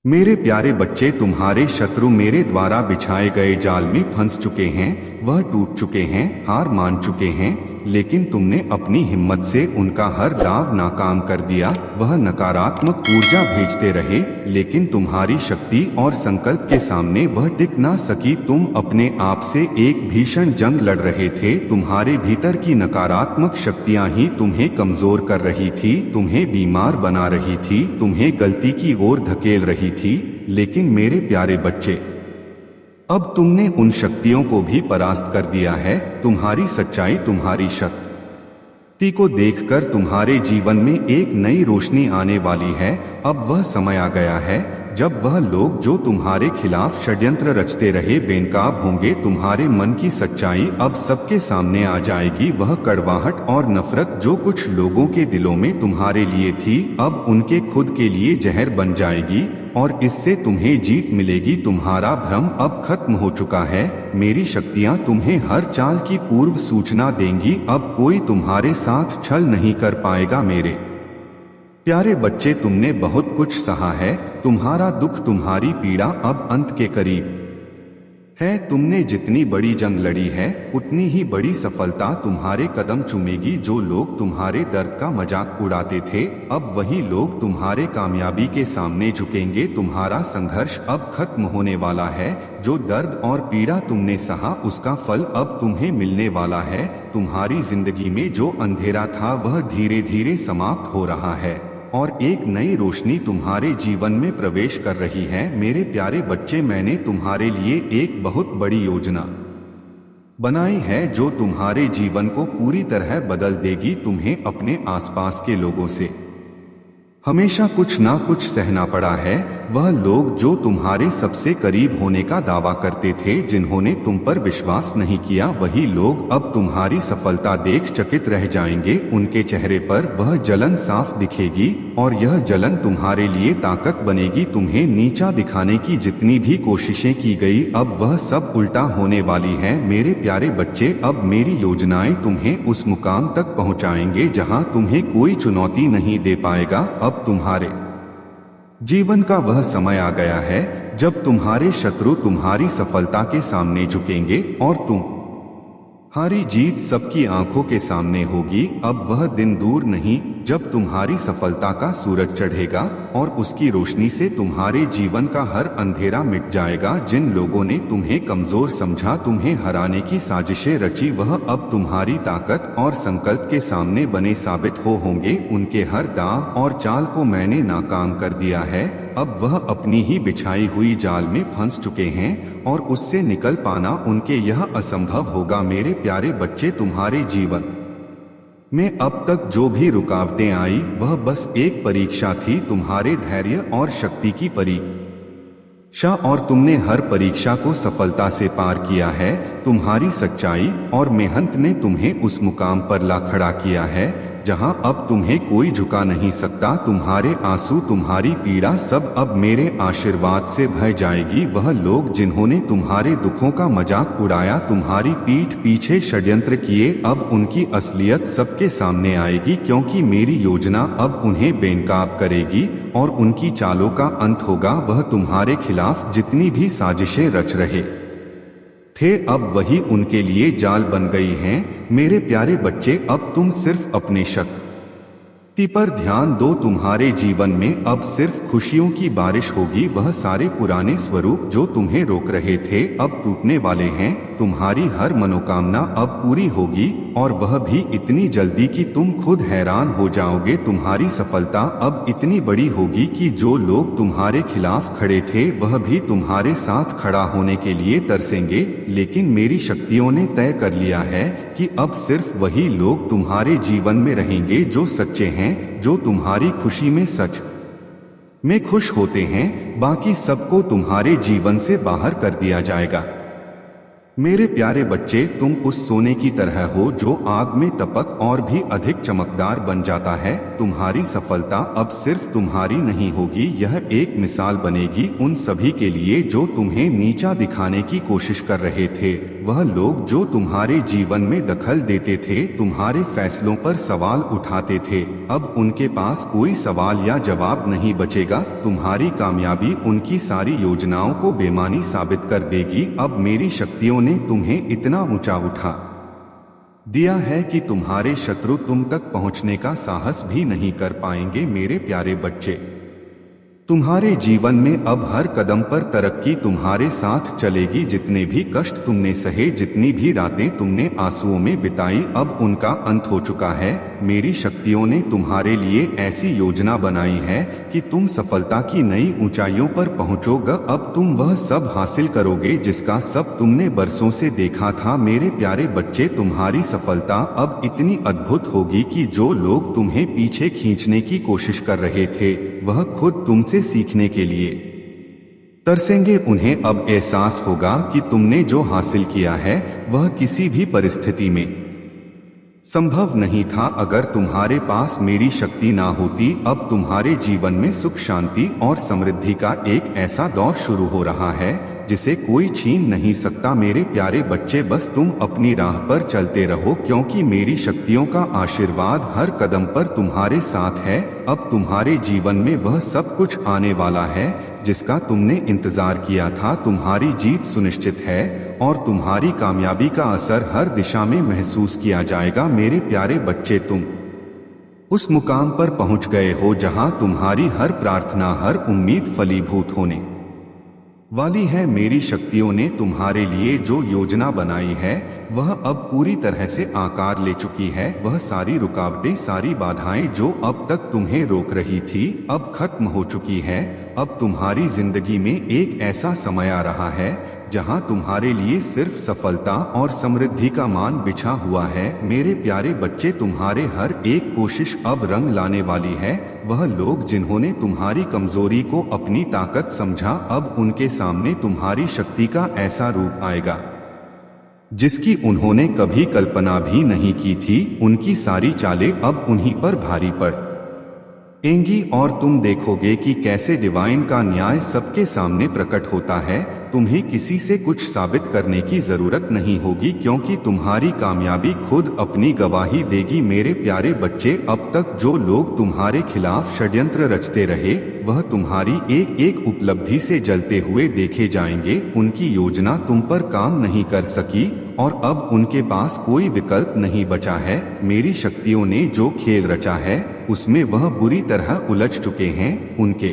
मेरे प्यारे बच्चे, तुम्हारे शत्रु मेरे द्वारा बिछाए गए जाल में फंस चुके हैं। वह टूट चुके हैं, हार मान चुके हैं, लेकिन तुमने अपनी हिम्मत से उनका हर दांव नाकाम कर दिया। वह नकारात्मक ऊर्जा भेजते रहे, लेकिन तुम्हारी शक्ति और संकल्प के सामने वह टिक ना सकी। तुम अपने आप से एक भीषण जंग लड़ रहे थे। तुम्हारे भीतर की नकारात्मक शक्तियां ही तुम्हें कमजोर कर रही थी, तुम्हें बीमार बना रही थी, तुम्हें गलती की ओर धकेल रही थी। लेकिन मेरे प्यारे बच्चे, अब तुमने उन शक्तियों को भी परास्त कर दिया है। तुम्हारी सच्चाई, तुम्हारी शक्ति को देखकर तुम्हारे जीवन में एक नई रोशनी आने वाली है। अब वह समय आ गया है जब वह लोग जो तुम्हारे खिलाफ षड्यंत्र रचते रहे बेनकाब होंगे। तुम्हारे मन की सच्चाई अब सबके सामने आ जाएगी। वह कड़वाहट और नफरत जो कुछ लोगों के दिलों में तुम्हारे लिए थी, अब उनके खुद के लिए जहर बन जाएगी और इससे तुम्हें जीत मिलेगी। तुम्हारा भ्रम अब खत्म हो चुका है। मेरी शक्तियां तुम्हें हर चाल की पूर्व सूचना देंगी। अब कोई तुम्हारे साथ छल नहीं कर पाएगा। मेरे प्यारे बच्चे, तुमने बहुत कुछ सहा है। तुम्हारा दुख, तुम्हारी पीड़ा अब अंत के करीब है। तुमने जितनी बड़ी जंग लड़ी है, उतनी ही बड़ी सफलता तुम्हारे कदम चूमेगी। जो लोग तुम्हारे दर्द का मजाक उड़ाते थे, अब वही लोग तुम्हारे कामयाबी के सामने झुकेंगे। तुम्हारा संघर्ष अब खत्म होने वाला है। जो दर्द और पीड़ा तुमने सहा, उसका फल अब तुम्हें मिलने वाला है। तुम्हारी जिंदगी में जो अंधेरा था, वह धीरे धीरे समाप्त हो रहा है और एक नई रोशनी तुम्हारे जीवन में प्रवेश कर रही है। मेरे प्यारे बच्चे, मैंने तुम्हारे लिए एक बहुत बड़ी योजना बनाई है जो तुम्हारे जीवन को पूरी तरह बदल देगी। तुम्हें अपने आसपास के लोगों से हमेशा कुछ ना कुछ सहना पड़ा है। वह लोग जो तुम्हारे सबसे करीब होने का दावा करते थे, जिन्होंने तुम पर विश्वास नहीं किया, वही लोग अब तुम्हारी सफलता देख चकित रह जाएंगे। उनके चेहरे पर वह जलन साफ दिखेगी और यह जलन तुम्हारे लिए ताकत बनेगी। तुम्हें नीचा दिखाने की जितनी भी कोशिशें की गई, अब वह सब उल्टा होने वाली है। मेरे प्यारे बच्चे, अब मेरी योजनाएं तुम्हें उस मुकाम तक पहुंचाएंगे जहां तुम्हें कोई चुनौती नहीं दे पाएगा। अब तुम्हारे जीवन का वह समय आ गया है जब तुम्हारे शत्रु तुम्हारी सफलता के सामने झुकेंगे और तुम्हारी जीत सबकी आंखों के सामने होगी। अब वह दिन दूर नहीं जब तुम्हारी सफलता का सूरज चढ़ेगा और उसकी रोशनी से तुम्हारे जीवन का हर अंधेरा मिट जाएगा। जिन लोगों ने तुम्हें कमजोर समझा, तुम्हें हराने की साजिशें रची, वह अब तुम्हारी ताकत और संकल्प के सामने बने साबित होंगे। उनके हर दांव और चाल को मैंने नाकाम कर दिया है। अब वह अपनी ही बिछाई हुई जाल में फंस चुके हैं और उससे निकल पाना उनके यह असंभव होगा। मेरे प्यारे बच्चे, तुम्हारे जीवन में अब तक जो भी रुकावटें आई, वह बस एक परीक्षा थी, तुम्हारे धैर्य और शक्ति की परीक्षा, और तुमने हर परीक्षा को सफलता से पार किया है। तुम्हारी सच्चाई और मेहनत ने तुम्हें उस मुकाम पर ला खड़ा किया है जहां अब तुम्हें कोई झुका नहीं सकता। तुम्हारे आंसू, तुम्हारी पीड़ा सब अब मेरे आशीर्वाद से भर जाएगी। वह लोग जिन्होंने तुम्हारे दुखों का मजाक उड़ाया, तुम्हारी पीठ पीछे षड्यंत्र किए, अब उनकी असलियत सबके सामने आएगी, क्योंकि मेरी योजना अब उन्हें बेनकाब करेगी और उनकी चालों का अंत होगा। वह तुम्हारे खिलाफ जितनी भी साजिशें रच रहे थे, अब वही उनके लिए जाल बन गई हैं। मेरे प्यारे बच्चे, अब तुम सिर्फ अपने शक्ति पर ध्यान दो। तुम्हारे जीवन में अब सिर्फ खुशियों की बारिश होगी। वह सारे पुराने स्वरूप जो तुम्हें रोक रहे थे, अब टूटने वाले हैं। तुम्हारी हर मनोकामना अब पूरी होगी और वह भी इतनी जल्दी कि तुम खुद हैरान हो जाओगे। तुम्हारी सफलता अब इतनी बड़ी होगी कि जो लोग तुम्हारे खिलाफ खड़े थे, वह भी तुम्हारे साथ खड़ा होने के लिए तरसेंगे। लेकिन मेरी शक्तियों ने तय कर लिया है कि अब सिर्फ वही लोग तुम्हारे जीवन में रहेंगे जो सच्चे हैं, जो तुम्हारी खुशी में सच में खुश होते हैं। बाकी सबको तुम्हारे जीवन से बाहर कर दिया जाएगा। मेरे प्यारे बच्चे, तुम उस सोने की तरह हो जो आग में तपक और भी अधिक चमकदार बन जाता है। तुम्हारी सफलता अब सिर्फ तुम्हारी नहीं होगी, यह एक मिसाल बनेगी उन सभी के लिए जो तुम्हें नीचा दिखाने की कोशिश कर रहे थे। वह लोग जो तुम्हारे जीवन में दखल देते थे, तुम्हारे फैसलों पर सवाल उठाते थे, अब उनके पास कोई सवाल या जवाब नहीं बचेगा। तुम्हारी कामयाबी उनकी सारी योजनाओं को बेमानी साबित कर देगी। अब मेरी शक्तियों ने तुम्हें इतना ऊंचा उठा दिया है कि तुम्हारे शत्रु तुम तक पहुंचने का साहस भी नहीं कर पाएंगे। मेरे प्यारे बच्चे, तुम्हारे जीवन में अब हर कदम पर तरक्की तुम्हारे साथ चलेगी। जितने भी कष्ट तुमने सहे, जितनी भी रातें तुमने आंसुओं में बिताई, अब उनका अंत हो चुका है। मेरी शक्तियों ने तुम्हारे लिए ऐसी योजना बनाई है कि तुम सफलता की नई ऊंचाइयों पर पहुंचोगे। अब तुम वह सब हासिल करोगे जिसका सब तुमने बरसों से देखा था। मेरे प्यारे बच्चे, तुम्हारी सफलता अब इतनी अद्भुत होगी कि जो लोग तुम्हें पीछे खींचने की कोशिश कर रहे थे, वह खुद तुमसे सीखने के लिए तरसेंगे। उन्हें अब एहसास होगा कि तुमने जो हासिल किया है वह किसी भी परिस्थिति में संभव नहीं था। अगर तुम्हारे पास मेरी शक्ति ना होती, अब तुम्हारे जीवन में सुख, शांति और समृद्धि का एक ऐसा दौर शुरू हो रहा है जिसे कोई छीन नहीं सकता। मेरे प्यारे बच्चे, बस तुम अपनी राह पर चलते रहो, क्योंकि मेरी शक्तियों का आशीर्वाद हर कदम पर तुम्हारे साथ है। अब तुम्हारे जीवन में वह सब कुछ आने वाला है जिसका तुमने इंतजार किया था। तुम्हारी जीत सुनिश्चित है और तुम्हारी कामयाबी का असर हर दिशा में महसूस किया जाएगा। मेरे प्यारे बच्चे, तुम उस मुकाम पर पहुंच गए हो जहां तुम्हारी हर प्रार्थना, हर उम्मीद फलीभूत होने वाली है। मेरी शक्तियों ने तुम्हारे लिए जो योजना बनाई है वह अब पूरी तरह से आकार ले चुकी है। वह सारी रुकावटें, सारी बाधाएं जो अब तक तुम्हें रोक रही थी, अब खत्म हो चुकी है। अब तुम्हारी जिंदगी में एक ऐसा समय आ रहा है जहां तुम्हारे लिए सिर्फ सफलता और समृद्धि का मान बिछा हुआ है। मेरे प्यारे बच्चे, तुम्हारे हर एक कोशिश अब रंग लाने वाली है। वह लोग जिन्होंने तुम्हारी कमजोरी को अपनी ताकत समझा, अब उनके सामने तुम्हारी शक्ति का ऐसा रूप आएगा जिसकी उन्होंने कभी कल्पना भी नहीं की थी। उनकी सारी चालें अब उन्हीं पर भारी पड़ेंगी और तुम देखोगे कि कैसे डिवाइन का न्याय सबके सामने प्रकट होता है। तुम्हें किसी से कुछ साबित करने की जरूरत नहीं होगी, क्योंकि तुम्हारी कामयाबी खुद अपनी गवाही देगी। मेरे प्यारे बच्चे, अब तक जो लोग तुम्हारे खिलाफ षड्यंत्र रचते रहे, वह तुम्हारी एक एक उपलब्धि से जलते हुए देखे जाएंगे। उनकी योजना तुम पर काम नहीं कर सकी और अब उनके पास कोई विकल्प नहीं बचा है। मेरी शक्तियों ने जो खेल रचा है उसमें वह बुरी तरह उलझ चुके हैं। उनके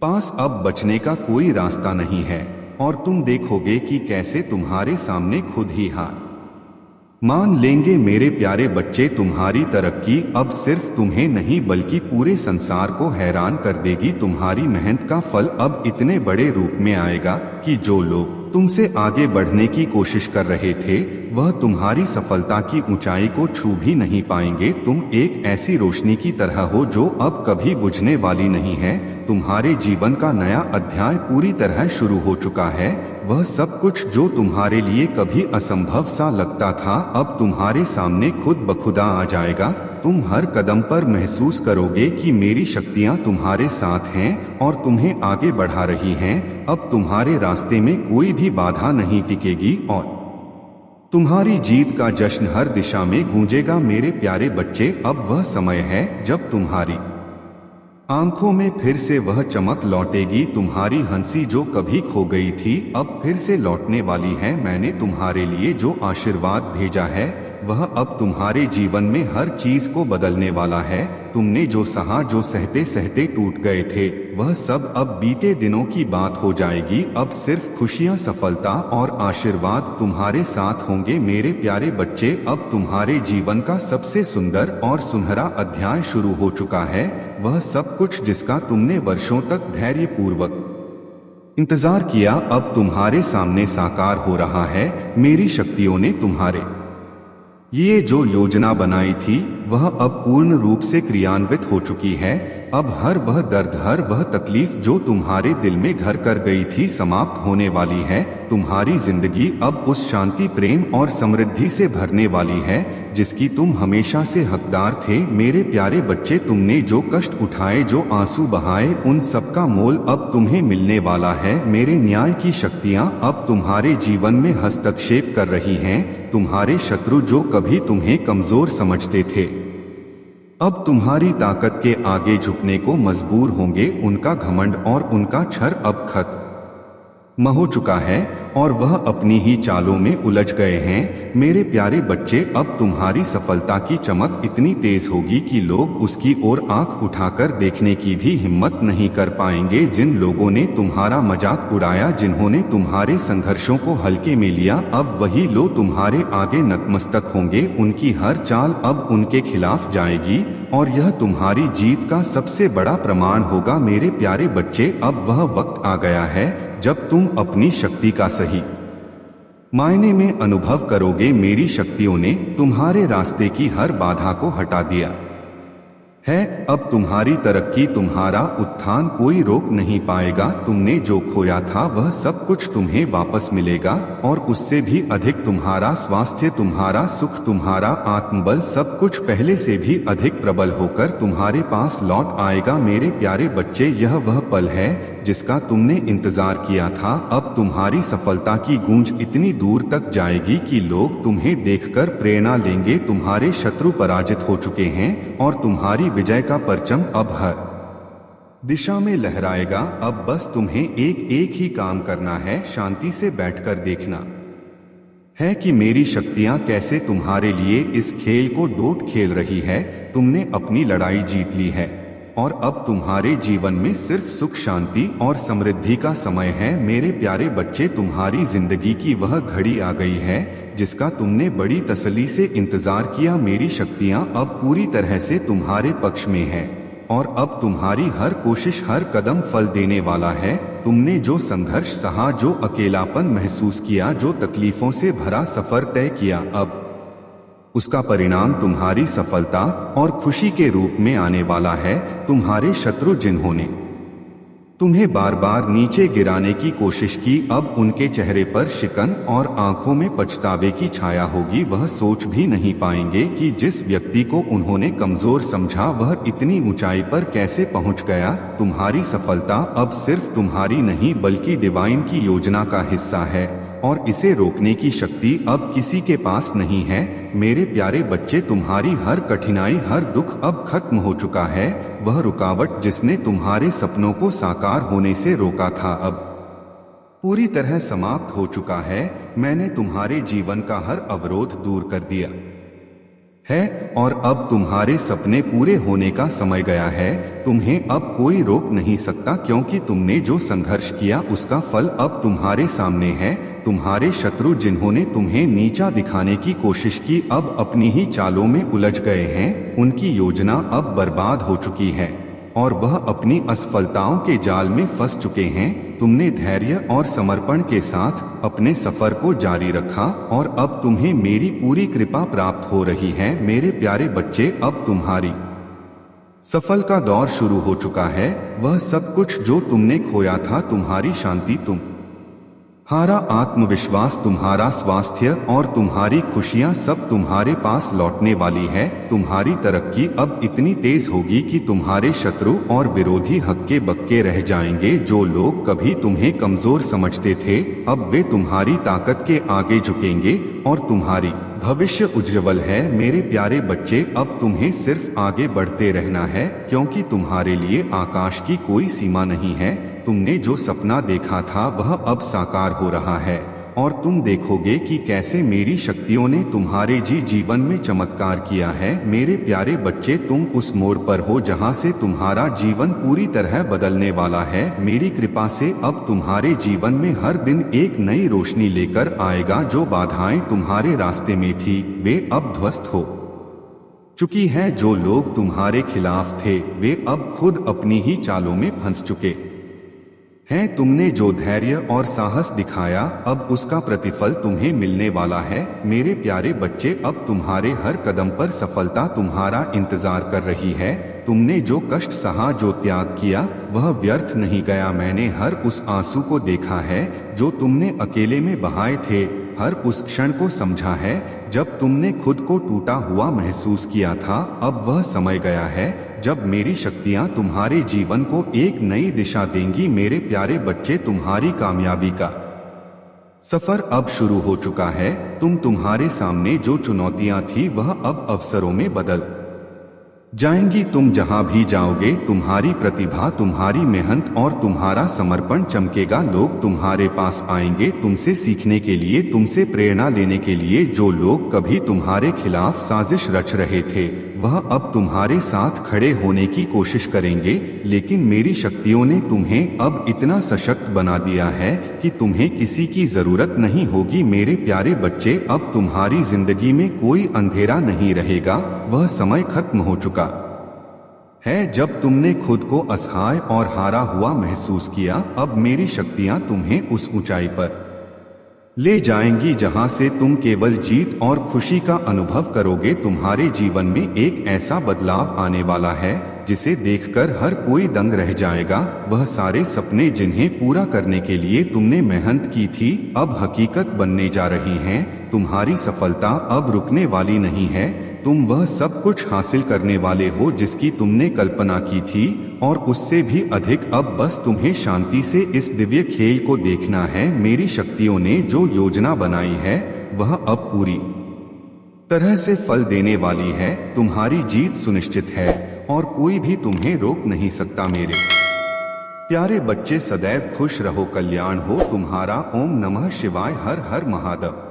पास अब बचने का कोई रास्ता नहीं है और तुम देखोगे कि कैसे तुम्हारे सामने खुद ही हार मान लेंगे। मेरे प्यारे बच्चे, तुम्हारी तरक्की अब सिर्फ तुम्हें नहीं बल्कि पूरे संसार को हैरान कर देगी। तुम्हारी मेहनत का फल अब इतने बड़े रूप में आएगा कि जो लोग तुमसे आगे बढ़ने की कोशिश कर रहे थे, वह तुम्हारी सफलता की ऊंचाई को छू भी नहीं पाएंगे। तुम एक ऐसी रोशनी की तरह हो जो अब कभी बुझने वाली नहीं है। तुम्हारे जीवन का नया अध्याय पूरी तरह शुरू हो चुका है। वह सब कुछ जो तुम्हारे लिए कभी असंभव सा लगता था, अब तुम्हारे सामने खुद बखुदा आ जाएगा। तुम हर कदम पर महसूस करोगे कि मेरी शक्तियां तुम्हारे साथ हैं और तुम्हें आगे बढ़ा रही हैं। अब तुम्हारे रास्ते में कोई भी बाधा नहीं टिकेगी और तुम्हारी जीत का जश्न हर दिशा में गूंजेगा। मेरे प्यारे बच्चे, अब वह समय है जब तुम्हारी आंखों में फिर से वह चमक लौटेगी। तुम्हारी हंसी जो कभी खो गई थी, अब फिर से लौटने वाली है। मैंने तुम्हारे लिए जो आशीर्वाद भेजा है वह अब तुम्हारे जीवन में हर चीज को बदलने वाला है। तुमने जो सहा, जो सहते सहते टूट गए थे, वह सब अब बीते दिनों की बात हो जाएगी। अब सिर्फ खुशियां, सफलता और आशीर्वाद तुम्हारे साथ होंगे। मेरे प्यारे बच्चे, अब तुम्हारे जीवन का सबसे सुंदर और सुनहरा अध्याय शुरू हो चुका है। वह सब कुछ जिसका तुमने वर्षों तक धैर्यपूर्वक इंतजार किया, अब तुम्हारे सामने साकार हो रहा है। मेरी शक्तियों ने तुम्हारे ये जो योजना बनाई थी वह अब पूर्ण रूप से क्रियान्वित हो चुकी है। अब हर वह दर्द, हर वह तकलीफ जो तुम्हारे दिल में घर कर गई थी समाप्त होने वाली है। तुम्हारी जिंदगी अब उस शांति, प्रेम और समृद्धि से भरने वाली है जिसकी तुम हमेशा से हकदार थे। मेरे प्यारे बच्चे, तुमने जो कष्ट उठाए, जो आंसू बहाए, उन सब का मोल अब तुम्हें मिलने वाला है। मेरे न्याय की शक्तियां अब तुम्हारे जीवन में हस्तक्षेप कर रही हैं। तुम्हारे शत्रु जो कभी तुम्हें कमजोर समझते थे, अब तुम्हारी ताकत के आगे झुकने को मजबूर होंगे। उनका घमंड और उनका छर अब खत्म हो चुका है और वह अपनी ही चालों में उलझ गए हैं। मेरे प्यारे बच्चे, अब तुम्हारी सफलता की चमक इतनी तेज होगी कि लोग उसकी ओर आंख उठाकर देखने की भी हिम्मत नहीं कर पाएंगे। जिन लोगों ने तुम्हारा मजाक उड़ाया, जिन्होंने तुम्हारे संघर्षों को हल्के में लिया, अब वही लोग तुम्हारे आगे नतमस्तक होंगे। उनकी हर चाल अब उनके खिलाफ जाएगी और यह तुम्हारी जीत का सबसे बड़ा प्रमाण होगा। मेरे प्यारे बच्चे, अब वह वक्त आ गया है जब तुम अपनी शक्ति का सही मायने में अनुभव करोगे। मेरी शक्तियों ने तुम्हारे रास्ते की हर बाधा को हटा दिया है। अब तुम्हारी तरक्की, तुम्हारा उत्थान कोई रोक नहीं पाएगा। तुमने जो खोया था वह सब कुछ तुम्हें वापस मिलेगा और उससे भी अधिक। तुम्हारा स्वास्थ्य, तुम्हारा सुख, तुम्हारा आत्मबल, सब कुछ पहले से भी अधिक प्रबल होकर तुम्हारे पास लौट आएगा। मेरे प्यारे बच्चे, यह वह पल है जिसका तुमने इंतजार किया था। अब तुम्हारी सफलता की गूंज इतनी दूर तक जाएगी कि लोग तुम्हें देखकर प्रेरणा लेंगे। तुम्हारे शत्रु पराजित हो चुके हैं और तुम्हारी विजय का परचम अब हर दिशा में लहराएगा। अब बस तुम्हें एक एक ही काम करना है, शांति से बैठकर देखना है कि मेरी शक्तियां कैसे तुम्हारे लिए इस खेल को डोट खेल रही है। तुमने अपनी लड़ाई जीत ली है और अब तुम्हारे जीवन में सिर्फ सुख, शांति और समृद्धि का समय है। मेरे प्यारे बच्चे, तुम्हारी जिंदगी की वह घड़ी आ गई है जिसका तुमने बड़ी तसल्ली से इंतजार किया। मेरी शक्तियां अब पूरी तरह से तुम्हारे पक्ष में है और अब तुम्हारी हर कोशिश, हर कदम फल देने वाला है। तुमने जो संघर्ष सहा, जो अकेलापन महसूस किया, जो तकलीफों से भरा सफर तय किया, अब उसका परिणाम तुम्हारी सफलता और खुशी के रूप में आने वाला है। तुम्हारे शत्रु जिन्होंने तुम्हें बार बार नीचे गिराने की कोशिश की, अब उनके चेहरे पर शिकन और आंखों में पछतावे की छाया होगी। वह सोच भी नहीं पाएंगे कि जिस व्यक्ति को उन्होंने कमजोर समझा वह इतनी ऊंचाई पर कैसे पहुंच गया। तुम्हारी सफलता अब सिर्फ तुम्हारी नहीं बल्कि डिवाइन की योजना का हिस्सा है और इसे रोकने की शक्ति अब किसी के पास नहीं है। मेरे प्यारे बच्चे, तुम्हारी हर कठिनाई, हर दुख अब खत्म हो चुका है। वह रुकावट जिसने तुम्हारे सपनों को साकार होने से रोका था अब पूरी तरह समाप्त हो चुका है। मैंने तुम्हारे जीवन का हर अवरोध दूर कर दिया है और अब तुम्हारे सपने पूरे होने का समय गया है। तुम्हें अब कोई रोक नहीं सकता क्योंकि तुमने जो संघर्ष किया उसका फल अब तुम्हारे सामने है। तुम्हारे शत्रु जिन्होंने तुम्हें नीचा दिखाने की कोशिश की, अब अपनी ही चालों में उलझ गए हैं। उनकी योजना अब बर्बाद हो चुकी है और वह अपनी असफलताओं के जाल में फंस चुके हैं। तुमने धैर्य और समर्पण के साथ अपने सफर को जारी रखा और अब तुम्हें मेरी पूरी कृपा प्राप्त हो रही है। मेरे प्यारे बच्चे, अब तुम्हारी सफल का दौर शुरू हो चुका है। वह सब कुछ जो तुमने खोया था, तुम्हारी शांति, तुम्हारा आत्मविश्वास, तुम्हारा स्वास्थ्य और तुम्हारी खुशियां सब तुम्हारे पास लौटने वाली है। तुम्हारी तरक्की अब इतनी तेज होगी कि तुम्हारे शत्रु और विरोधी हक्के बक्के रह जाएंगे। जो लोग कभी तुम्हें कमजोर समझते थे, अब वे तुम्हारी ताकत के आगे झुकेंगे और तुम्हारी भविष्य उज्जवल है। मेरे प्यारे बच्चे, अब तुम्हें सिर्फ आगे बढ़ते रहना है क्योंकि तुम्हारे लिए आकाश की कोई सीमा नहीं है। तुमने जो सपना देखा था वह अब साकार हो रहा है और तुम देखोगे कि कैसे मेरी शक्तियों ने तुम्हारे जीवन में चमत्कार किया है। मेरे प्यारे बच्चे, तुम उस मोड़ पर हो जहां से तुम्हारा जीवन पूरी तरह बदलने वाला है। मेरी कृपा से अब तुम्हारे जीवन में हर दिन एक नई रोशनी लेकर आएगा। जो बाधाएं तुम्हारे रास्ते में थी वे अब ध्वस्त हो चुकी है। जो लोग तुम्हारे खिलाफ थे वे अब खुद अपनी ही चालों में फंस चुके है। तुमने जो धैर्य और साहस दिखाया, अब उसका प्रतिफल तुम्हें मिलने वाला है। मेरे प्यारे बच्चे, अब तुम्हारे हर कदम पर सफलता तुम्हारा इंतजार कर रही है। तुमने जो कष्ट सहा, जो त्याग किया, वह व्यर्थ नहीं गया। मैंने हर उस आंसू को देखा है जो तुमने अकेले में बहाए थे, हर उस क्षण को समझा है जब तुमने खुद को टूटा हुआ महसूस किया था। अब वह समय गया है जब मेरी शक्तियां तुम्हारे जीवन को एक नई दिशा देंगी। मेरे प्यारे बच्चे, तुम्हारी कामयाबी का सफर अब शुरू हो चुका है। तुम्हारे सामने जो चुनौतियां थी, वह अब अवसरों में बदल जाएंगी। तुम जहां भी जाओगे, तुम्हारी प्रतिभा, तुम्हारी मेहनत और तुम्हारा समर्पण चमकेगा। लोग तुम्हारे पास आएंगे तुमसे सीखने के लिए, तुमसे प्रेरणा लेने के लिए। जो लोग कभी तुम्हारे खिलाफ साजिश रच रहे थे, वह अब तुम्हारे साथ खड़े होने की कोशिश करेंगे। लेकिन मेरी शक्तियों ने तुम्हें अब इतना सशक्त बना दिया है कि तुम्हें किसी की जरूरत नहीं होगी। मेरे प्यारे बच्चे, अब तुम्हारी जिंदगी में कोई अंधेरा नहीं रहेगा। वह समय खत्म हो चुका है जब तुमने खुद को असहाय और हारा हुआ महसूस किया। अब मेरी शक्तियां तुम्हें उस ऊंचाई पर ले जाएंगी जहां से तुम केवल जीत और खुशी का अनुभव करोगे। तुम्हारे जीवन में एक ऐसा बदलाव आने वाला है जिसे देखकर हर कोई दंग रह जाएगा। वह सारे सपने जिन्हें पूरा करने के लिए तुमने मेहनत की थी, अब हकीकत बनने जा रही हैं। तुम्हारी सफलता अब रुकने वाली नहीं है। तुम वह सब कुछ हासिल करने वाले हो जिसकी तुमने कल्पना की थी, और उससे भी अधिक। अब बस तुम्हें शांति से इस दिव्य खेल को देखना है। मेरी शक्तियों ने जो योजना बनाई है, वह अब पूरी तरह से फल देने वाली है। तुम्हारी जीत सुनिश्चित है और कोई भी तुम्हें रोक नहीं सकता। मेरे प्यारे बच्चे, सदैव खुश रहो, कल्याण हो तुम्हारा। ओम नमः शिवाय। हर हर महादेव।